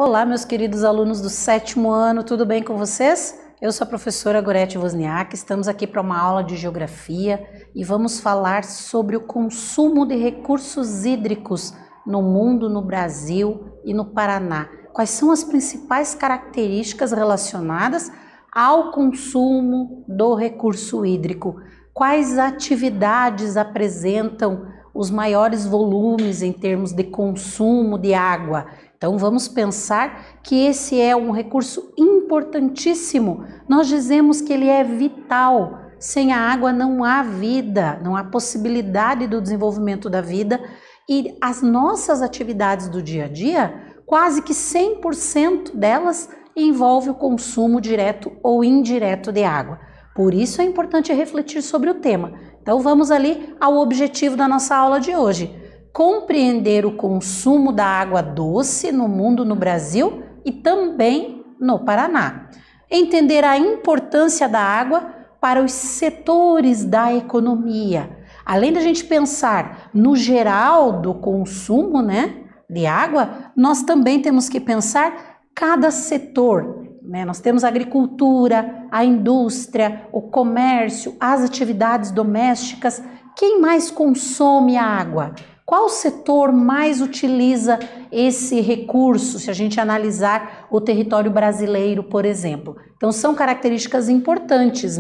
Olá, meus queridos alunos do 7º ano, tudo bem com vocês? Eu sou a professora Gorete Wozniak, estamos aqui para uma aula de Geografia e vamos falar sobre o consumo de recursos hídricos no mundo, no Brasil e no Paraná. Quais são as principais características relacionadas ao consumo do recurso hídrico? Quais atividades apresentam os maiores volumes em termos de consumo de água? Então vamos pensar que esse é um recurso importantíssimo. Nós dizemos que ele é vital. Sem a água não há vida, não há possibilidade do desenvolvimento da vida. E as nossas atividades do dia a dia, quase que 100% delas envolve o consumo direto ou indireto de água. Por isso é importante refletir sobre o tema. Então vamos ali ao objetivo da nossa aula de hoje. Compreender o consumo da água doce no mundo, no Brasil e também no Paraná. Entender a importância da água para os setores da economia. Além da gente pensar no geral do consumo, de água, nós também temos que pensar cada setor. Nós temos a agricultura, a indústria, o comércio, as atividades domésticas. Quem mais consome a água? Qual setor mais utiliza esse recurso, se a gente analisar o território brasileiro, por exemplo? Então, são características importantes,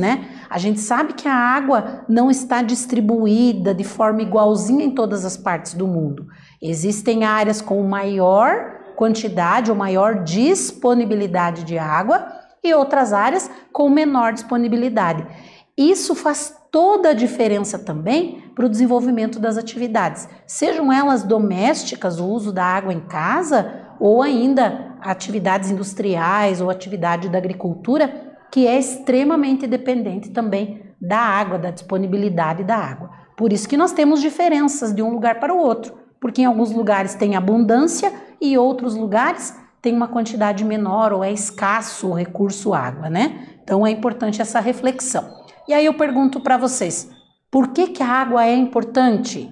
A gente sabe que a água não está distribuída de forma igualzinha em todas as partes do mundo. Existem áreas com maior quantidade ou maior disponibilidade de água e outras áreas com menor disponibilidade. Isso faz toda a diferença também para o desenvolvimento das atividades, sejam elas domésticas, o uso da água em casa, ou ainda atividades industriais ou atividade da agricultura, que é extremamente dependente também da água, da disponibilidade da água. Por isso que nós temos diferenças de um lugar para o outro, porque em alguns lugares tem abundância e outros lugares tem uma quantidade menor ou é escasso o recurso água, Então é importante essa reflexão. E aí eu pergunto para vocês, por que a água é importante?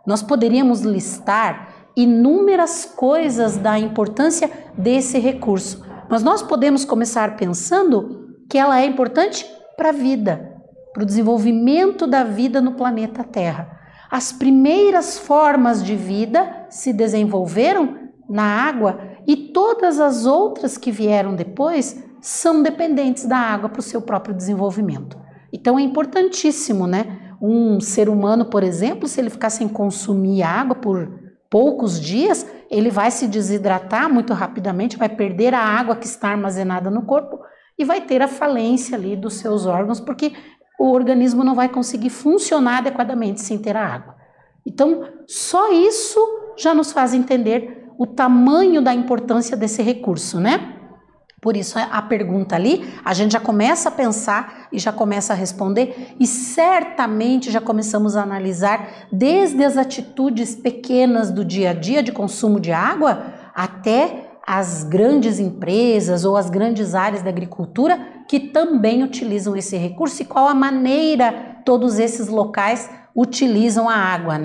Nós poderíamos listar inúmeras coisas da importância desse recurso, mas nós podemos começar pensando que ela é importante para a vida, para o desenvolvimento da vida no planeta Terra. As primeiras formas de vida se desenvolveram na água e todas as outras que vieram depois são dependentes da água para o seu próprio desenvolvimento. Então é importantíssimo, Um ser humano, por exemplo, se ele ficar sem consumir água por poucos dias, ele vai se desidratar muito rapidamente, vai perder a água que está armazenada no corpo e vai ter a falência ali dos seus órgãos, porque o organismo não vai conseguir funcionar adequadamente sem ter a água. Então, só isso já nos faz entender o tamanho da importância desse recurso, Por isso a pergunta ali, a gente já começa a pensar e já começa a responder e certamente já começamos a analisar desde as atitudes pequenas do dia a dia de consumo de água até as grandes empresas ou as grandes áreas da agricultura que também utilizam esse recurso e qual a maneira todos esses locais utilizam a água,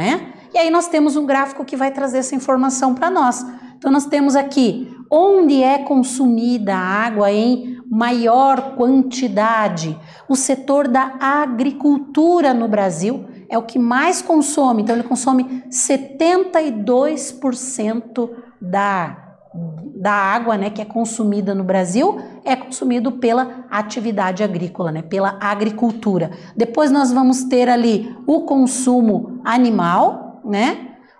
E aí nós temos um gráfico que vai trazer essa informação para nós. Então nós temos aqui onde é consumida a água em maior quantidade. O setor da agricultura no Brasil é o que mais consome, então ele consome 72% da água, que é consumida no Brasil, é consumido pela atividade agrícola, pela agricultura. Depois nós vamos ter ali o consumo animal,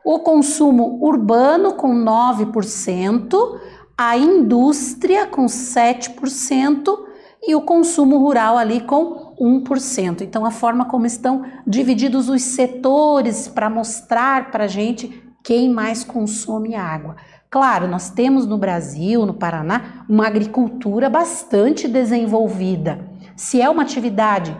o consumo urbano com 9%, a indústria com 7% e o consumo rural ali com 1%. Então a forma como estão divididos os setores para mostrar para a gente quem mais consome água. Claro, nós temos no Brasil, no Paraná, uma agricultura bastante desenvolvida. Se é uma atividade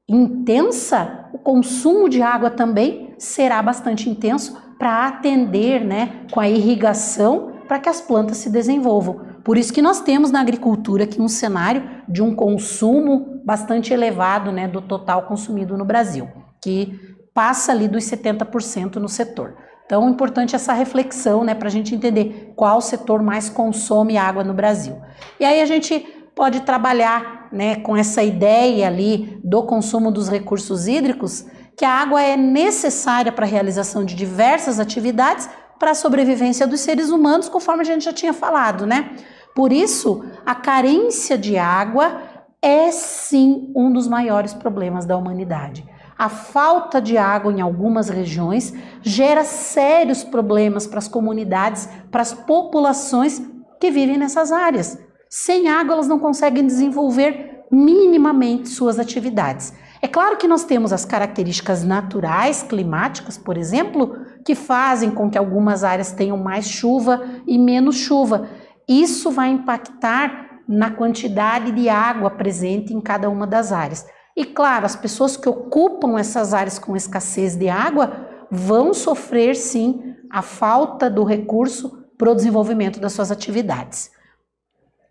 intensa, o consumo de água também será bastante intenso para atender, com a irrigação, para que as plantas se desenvolvam. Por isso que nós temos na agricultura aqui um cenário de um consumo bastante elevado, do total consumido no Brasil, que passa ali dos 70% no setor. Então, é importante essa reflexão, né, para a gente entender qual setor mais consome água no Brasil. E aí a gente pode trabalhar, né, com essa ideia ali do consumo dos recursos hídricos, que a água é necessária para a realização de diversas atividades para a sobrevivência dos seres humanos, conforme a gente já tinha falado, né? Por isso, a carência de água é sim um dos maiores problemas da humanidade. A falta de água em algumas regiões gera sérios problemas para as comunidades, para as populações que vivem nessas áreas. Sem água, elas não conseguem desenvolver minimamente suas atividades. É claro que nós temos as características naturais, climáticas, por exemplo, que fazem com que algumas áreas tenham mais chuva e menos chuva. Isso vai impactar na quantidade de água presente em cada uma das áreas. E claro, as pessoas que ocupam essas áreas com escassez de água vão sofrer sim a falta do recurso para o desenvolvimento das suas atividades.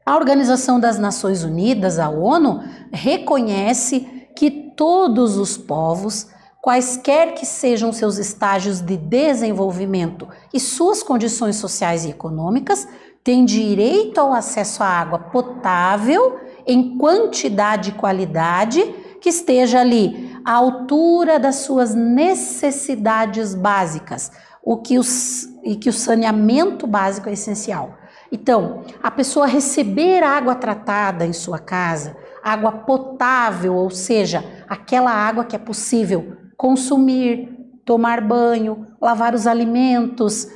A Organização das Nações Unidas, a ONU, reconhece que todos os povos, quaisquer que sejam seus estágios de desenvolvimento e suas condições sociais e econômicas, têm direito ao acesso à água potável em quantidade e qualidade que esteja ali à altura das suas necessidades básicas, e que o saneamento básico é essencial. Então, a pessoa receber água tratada em sua casa, água potável, ou seja, aquela água que é possível consumir, tomar banho, lavar os alimentos,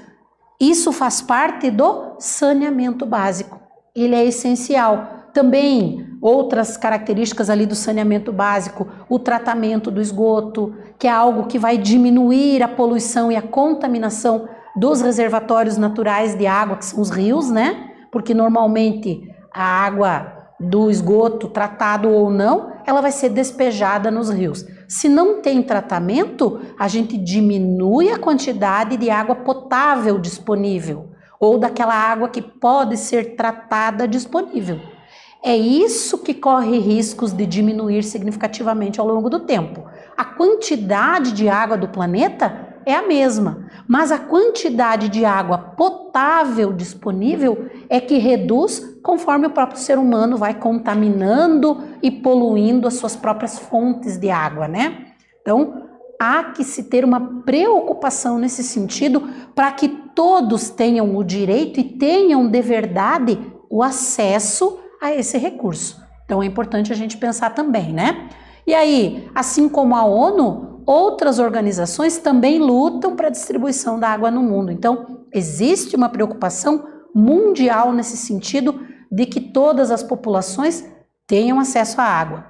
isso faz parte do saneamento básico. Ele é essencial. Também outras características ali do saneamento básico, o tratamento do esgoto, que é algo que vai diminuir a poluição e a contaminação dos reservatórios naturais de água, que são os rios, né? Porque normalmente a água do esgoto, tratado ou não, ela vai ser despejada nos rios. Se não tem tratamento, a gente diminui a quantidade de água potável disponível, ou daquela água que pode ser tratada disponível. É isso que corre riscos de diminuir significativamente ao longo do tempo. A quantidade de água do planeta é a mesma, mas a quantidade de água potável disponível é que reduz conforme o próprio ser humano vai contaminando e poluindo as suas próprias fontes de água, né? Então, há que se ter uma preocupação nesse sentido para que todos tenham o direito e tenham de verdade o acesso a esse recurso. Então, é importante a gente pensar também, né? E aí, assim como a ONU, outras organizações também lutam para a distribuição da água no mundo. Então, existe uma preocupação mundial nesse sentido de que todas as populações tenham acesso à água.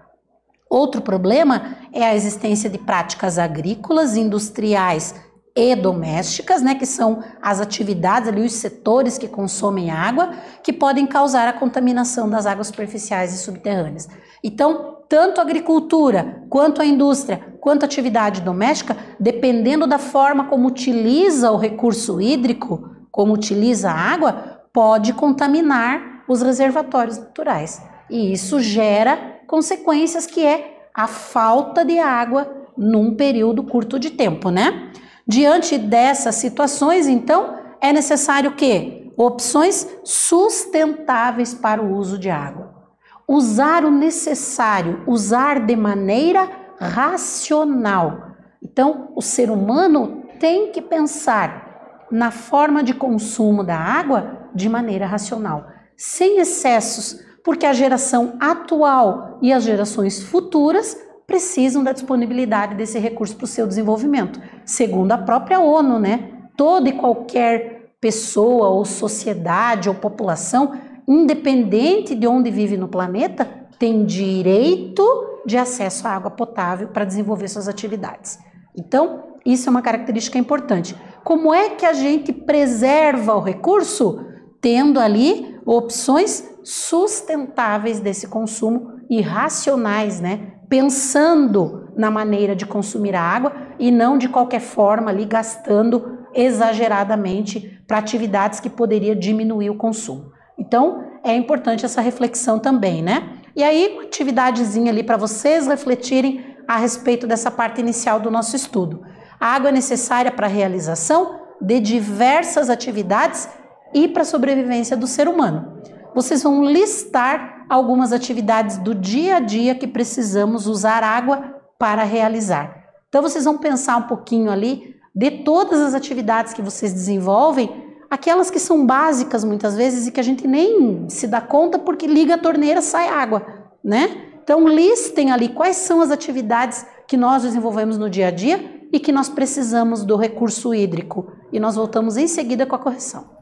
Outro problema é a existência de práticas agrícolas, industriais e domésticas, né, que são as atividades ali, os setores que consomem água, que podem causar a contaminação das águas superficiais e subterrâneas. Então, tanto a agricultura, quanto a indústria, quanto a atividade doméstica, dependendo da forma como utiliza o recurso hídrico, como utiliza a água, pode contaminar os reservatórios naturais. E isso gera consequências que é a falta de água num período curto de tempo, né? Diante dessas situações, então, é necessário que opções sustentáveis para o uso de água. Usar o necessário, usar de maneira racional. Então, o ser humano tem que pensar na forma de consumo da água de maneira racional, sem excessos, porque a geração atual e as gerações futuras precisam da disponibilidade desse recurso para o seu desenvolvimento. Segundo a própria ONU, né? Toda e qualquer pessoa ou sociedade ou população, independente de onde vive no planeta, tem direito de acesso à água potável para desenvolver suas atividades. Então, isso é uma característica importante. Como é que a gente preserva o recurso? Tendo ali opções sustentáveis desse consumo e racionais, né? Pensando na maneira de consumir a água e não de qualquer forma ali gastando exageradamente para atividades que poderia diminuir o consumo. Então, é importante essa reflexão também, né? E aí, uma atividadezinha ali para vocês refletirem a respeito dessa parte inicial do nosso estudo. A água é necessária para a realização de diversas atividades e para a sobrevivência do ser humano. Vocês vão listar algumas atividades do dia a dia que precisamos usar água para realizar. Então vocês vão pensar um pouquinho ali de todas as atividades que vocês desenvolvem, aquelas que são básicas muitas vezes e que a gente nem se dá conta porque liga a torneira, sai água, né? Então listem ali quais são as atividades que nós desenvolvemos no dia a dia e que nós precisamos do recurso hídrico. E nós voltamos em seguida com a correção.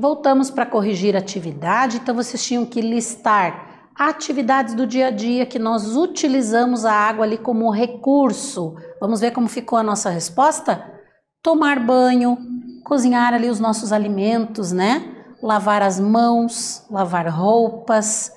Voltamos para corrigir a atividade, então vocês tinham que listar atividades do dia a dia que nós utilizamos a água ali como recurso. Vamos ver como ficou a nossa resposta? Tomar banho, cozinhar ali os nossos alimentos, né? Lavar as mãos, lavar roupas,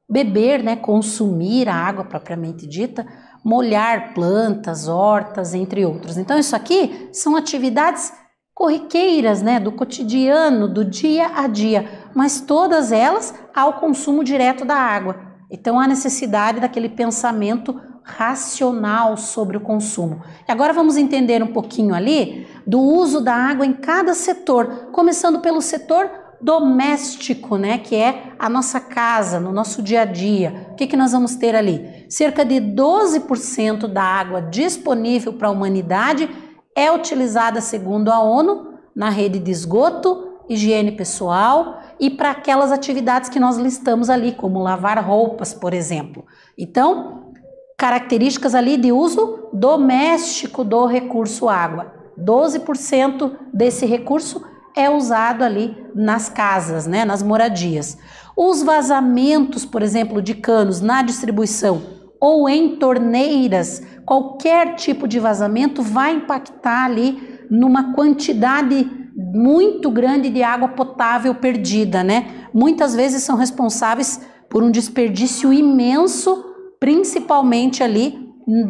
beber, né? Consumir a água propriamente dita, molhar plantas, hortas, entre outros. Então isso aqui são atividades corriqueiras, né, do cotidiano, do dia a dia, mas todas elas ao consumo direto da água. Então há necessidade daquele pensamento racional sobre o consumo. E agora vamos entender um pouquinho ali do uso da água em cada setor, começando pelo setor doméstico, né, que é a nossa casa, no nosso dia a dia. O que nós vamos ter ali? Cerca de 12% da água disponível para a humanidade é utilizada, segundo a ONU, na rede de esgoto, higiene pessoal e para aquelas atividades que nós listamos ali, como lavar roupas, por exemplo. Então, características ali de uso doméstico do recurso água. 12% desse recurso é usado ali nas casas, né, nas moradias. Os vazamentos, por exemplo, de canos na distribuição ou em torneiras, qualquer tipo de vazamento vai impactar ali numa quantidade muito grande de água potável perdida, né? Muitas vezes são responsáveis por um desperdício imenso, principalmente ali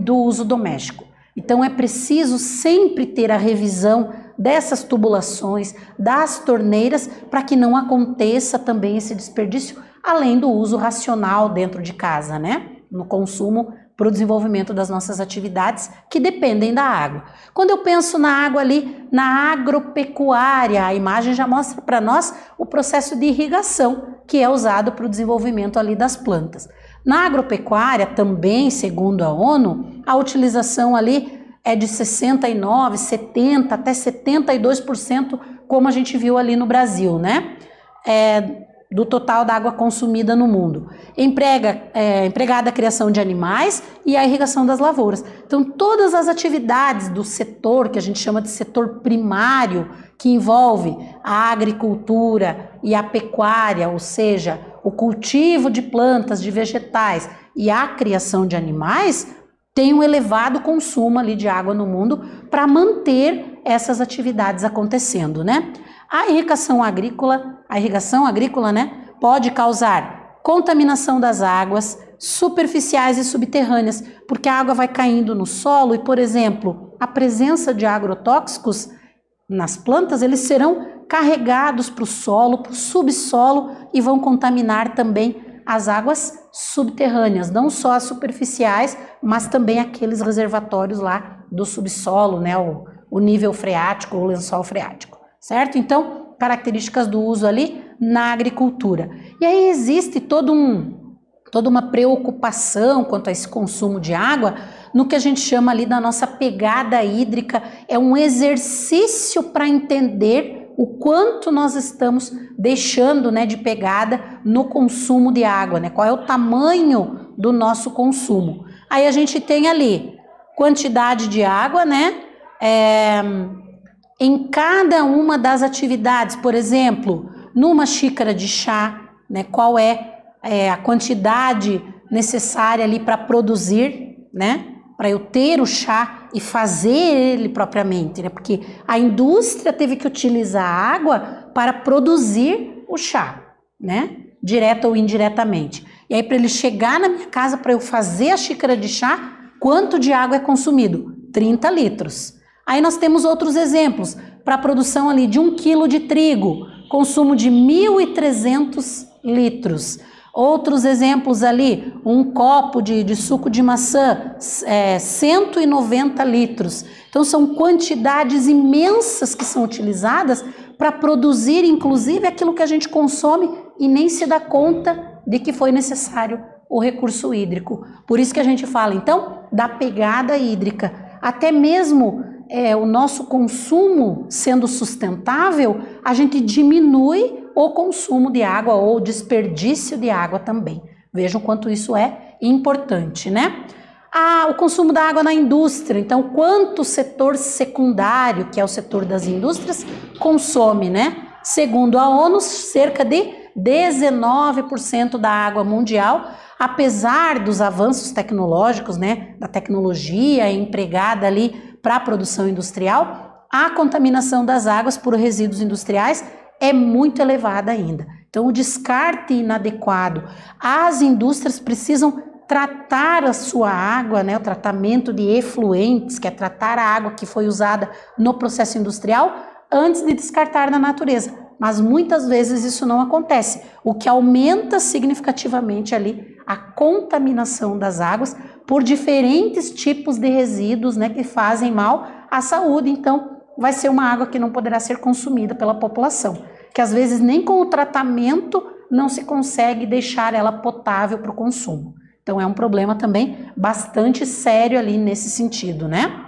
do uso doméstico. Então é preciso sempre ter a revisão dessas tubulações, das torneiras, para que não aconteça também esse desperdício, além do uso racional dentro de casa, né? No consumo para o desenvolvimento das nossas atividades que dependem da água. Quando eu penso na água ali, na agropecuária, a imagem já mostra para nós o processo de irrigação que é usado para o desenvolvimento ali das plantas. Na agropecuária, também, segundo a ONU, a utilização ali é de 69%, 70%, até 72%, como a gente viu ali no Brasil, né? Do total da água consumida no mundo. Empregada a criação de animais e a irrigação das lavouras. Então, todas as atividades do setor, que a gente chama de setor primário, que envolve a agricultura e a pecuária, ou seja, o cultivo de plantas, de vegetais e a criação de animais, tem um elevado consumo ali de água no mundo para manter essas atividades acontecendo, né? A irrigação agrícola, né, pode causar contaminação das águas superficiais e subterrâneas, porque a água vai caindo no solo e, por exemplo, a presença de agrotóxicos nas plantas, eles serão carregados para o solo, para o subsolo e vão contaminar também as águas subterrâneas, não só as superficiais, mas também aqueles reservatórios lá do subsolo, né, o nível freático, o lençol freático, certo? Então, características do uso ali na agricultura. E aí existe toda uma preocupação quanto a esse consumo de água, no que a gente chama ali da nossa pegada hídrica, é um exercício para entender o quanto nós estamos deixando, né, de pegada no consumo de água, né? Qual é o tamanho do nosso consumo. Aí a gente tem ali quantidade de água, né? Em cada uma das atividades, por exemplo, numa xícara de chá, né? Qual é a quantidade necessária ali para produzir, né? Para eu ter o chá e fazer ele propriamente, né? Porque a indústria teve que utilizar a água para produzir o chá, né? Direta ou indiretamente. E aí, para ele chegar na minha casa, para eu fazer a xícara de chá, quanto de água é consumido? 30 litros. Aí nós temos outros exemplos. Para a produção ali de 1 quilo de trigo, consumo de 1.300 litros. Outros exemplos ali, um copo de suco de maçã, 190 litros. Então são quantidades imensas que são utilizadas para produzir, inclusive, aquilo que a gente consome e nem se dá conta de que foi necessário o recurso hídrico. Por isso que a gente fala, então, da pegada hídrica. Até mesmo o nosso consumo sendo sustentável, a gente diminui o consumo de água ou o desperdício de água também. Vejam quanto isso é importante, né? O consumo da água na indústria. Então, quanto o setor secundário, que é o setor das indústrias, consome, né? Segundo a ONU, cerca de 19% da água mundial, apesar dos avanços tecnológicos, né? Da tecnologia empregada ali para a produção industrial, a contaminação das águas por resíduos industriais é muito elevada ainda. Então, o descarte inadequado, as indústrias precisam tratar a sua água, né, o tratamento de efluentes, que é tratar a água que foi usada no processo industrial, antes de descartar na natureza. Mas muitas vezes isso não acontece, o que aumenta significativamente ali a contaminação das águas por diferentes tipos de resíduos, né, que fazem mal à saúde. Então, vai ser uma água que não poderá ser consumida pela população, que às vezes nem com o tratamento não se consegue deixar ela potável para o consumo. Então é um problema também bastante sério ali nesse sentido, né?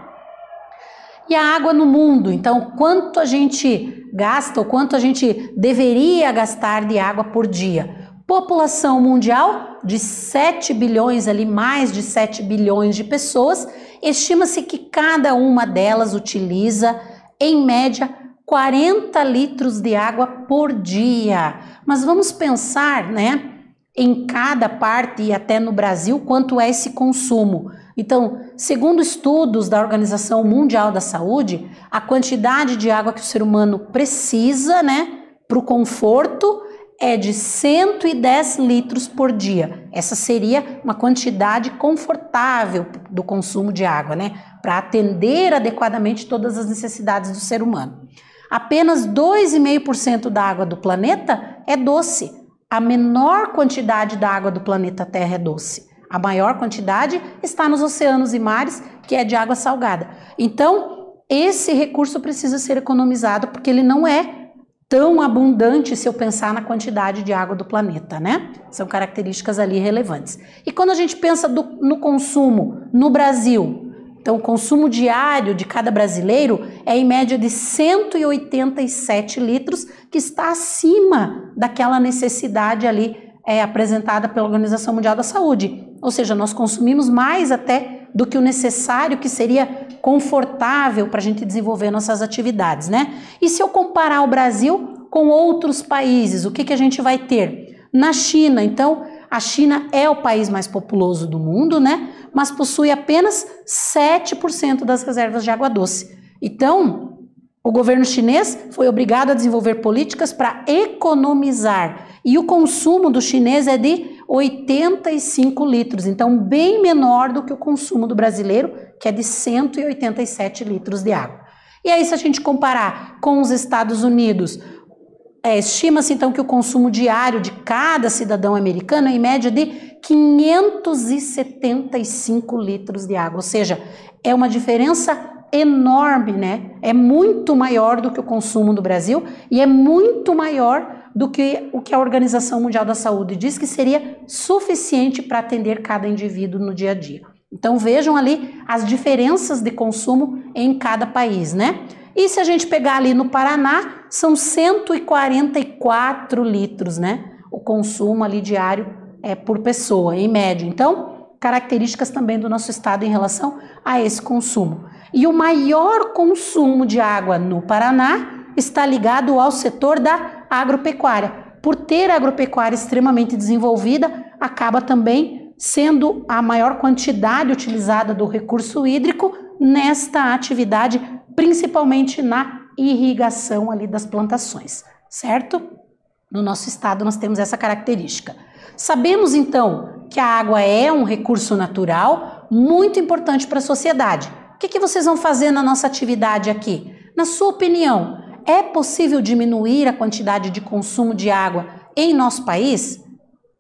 E a água no mundo, então quanto a gente gasta ou quanto a gente deveria gastar de água por dia? População mundial de 7 bilhões ali, mais de 7 bilhões de pessoas, estima-se que cada uma delas utiliza em média 40 litros de água por dia. Mas vamos pensar, né, em cada parte e até no Brasil, quanto é esse consumo. Então, segundo estudos da Organização Mundial da Saúde, a quantidade de água que o ser humano precisa, né, para o conforto é de 110 litros por dia. Essa seria uma quantidade confortável do consumo de água, né, para atender adequadamente todas as necessidades do ser humano. Apenas 2,5% da água do planeta é doce. A menor quantidade da água do planeta Terra é doce. A maior quantidade está nos oceanos e mares, que é de água salgada. Então, esse recurso precisa ser economizado, porque ele não é tão abundante se eu pensar na quantidade de água do planeta, né? São características ali relevantes. E quando a gente pensa no consumo no Brasil, então o consumo diário de cada brasileiro é em média de 187 litros, que está acima daquela necessidade ali apresentada pela Organização Mundial da Saúde. Ou seja, nós consumimos mais até do que o necessário, que seria confortável para a gente desenvolver nossas atividades, né? E se eu comparar o Brasil com outros países, o que a gente vai ter? Na China, então, a China é o país mais populoso do mundo, né? Mas possui apenas 7% das reservas de água doce. Então, o governo chinês foi obrigado a desenvolver políticas para economizar. E o consumo do chinês é de 85 litros, então bem menor do que o consumo do brasileiro, que é de 187 litros de água. E aí, se a gente comparar com os Estados Unidos, estima-se então que o consumo diário de cada cidadão americano é em média de 575 litros de água, ou seja, é uma diferença enorme, né? É muito maior do que o consumo do Brasil e é muito maior do que o que a Organização Mundial da Saúde diz que seria suficiente para atender cada indivíduo no dia a dia. Então vejam ali as diferenças de consumo em cada país, né? E se a gente pegar ali no Paraná, são 144 litros, né? O consumo ali diário por pessoa, em média. Então, características também do nosso estado em relação a esse consumo. E o maior consumo de água no Paraná está ligado ao setor da agropecuária. Por ter a agropecuária extremamente desenvolvida, acaba também sendo a maior quantidade utilizada do recurso hídrico nesta atividade, principalmente na irrigação ali das plantações, certo? No nosso estado nós temos essa característica. Sabemos então que a água é um recurso natural muito importante para a sociedade. O que vocês vão fazer na nossa atividade aqui? Na sua opinião, é possível diminuir a quantidade de consumo de água em nosso país?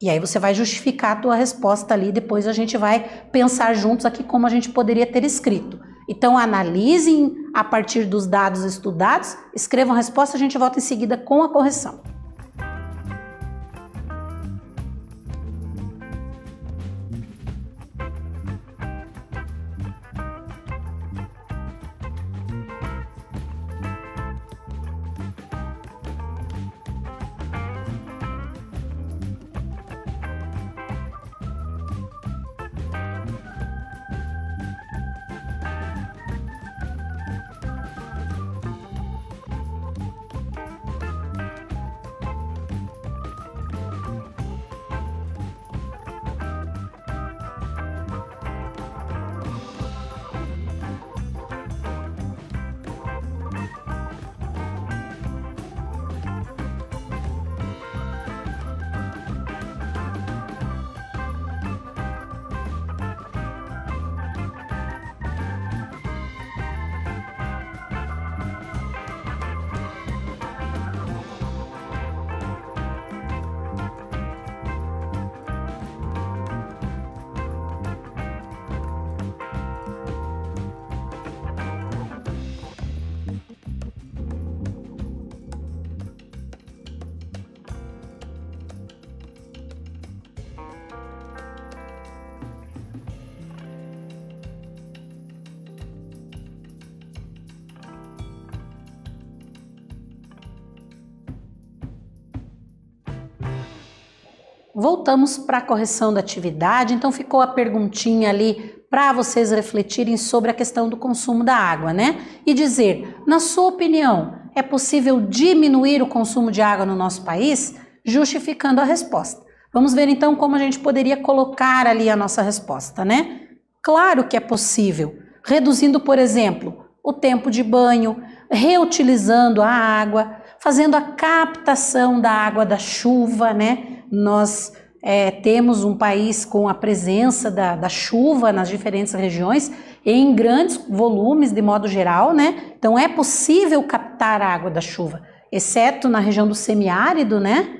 E aí você vai justificar a tua resposta ali, depois a gente vai pensar juntos aqui como a gente poderia ter escrito. Então analisem a partir dos dados estudados, escrevam a resposta, a gente volta em seguida com a correção. Voltamos para a correção da atividade, então ficou a perguntinha ali para vocês refletirem sobre a questão do consumo da água, né? E dizer, na sua opinião, é possível diminuir o consumo de água no nosso país? Justificando a resposta. Vamos ver então como a gente poderia colocar ali a nossa resposta, né? Claro que é possível, reduzindo, por exemplo, o tempo de banho, reutilizando a água, fazendo a captação da água da chuva, né? Nós temos um país com a presença da chuva nas diferentes regiões em grandes volumes de modo geral, né? Então é possível captar a água da chuva, exceto na região do semiárido, né?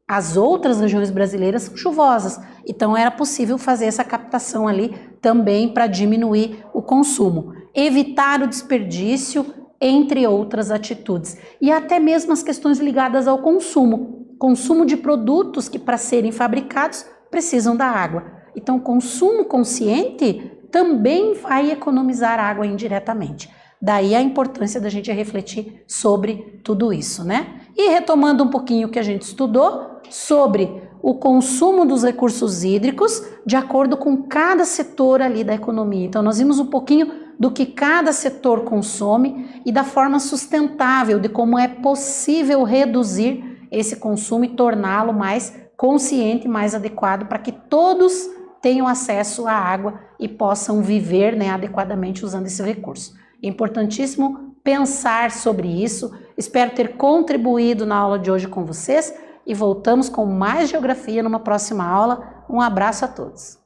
As outras regiões brasileiras são chuvosas, então era possível fazer essa captação ali também para diminuir o consumo, evitar o desperdício, entre outras atitudes. E até mesmo as questões ligadas ao consumo de produtos que para serem fabricados precisam da água. Então consumo consciente também vai economizar água indiretamente. Daí a importância da gente refletir sobre tudo isso, né? E retomando um pouquinho o que a gente estudou sobre o consumo dos recursos hídricos de acordo com cada setor ali da economia. Então nós vimos um pouquinho do que cada setor consome e da forma sustentável de como é possível reduzir esse consumo e torná-lo mais consciente, mais adequado para que todos tenham acesso à água e possam viver, né, adequadamente usando esse recurso. É importantíssimo pensar sobre isso. Espero ter contribuído na aula de hoje com vocês e voltamos com mais geografia numa próxima aula. Um abraço a todos.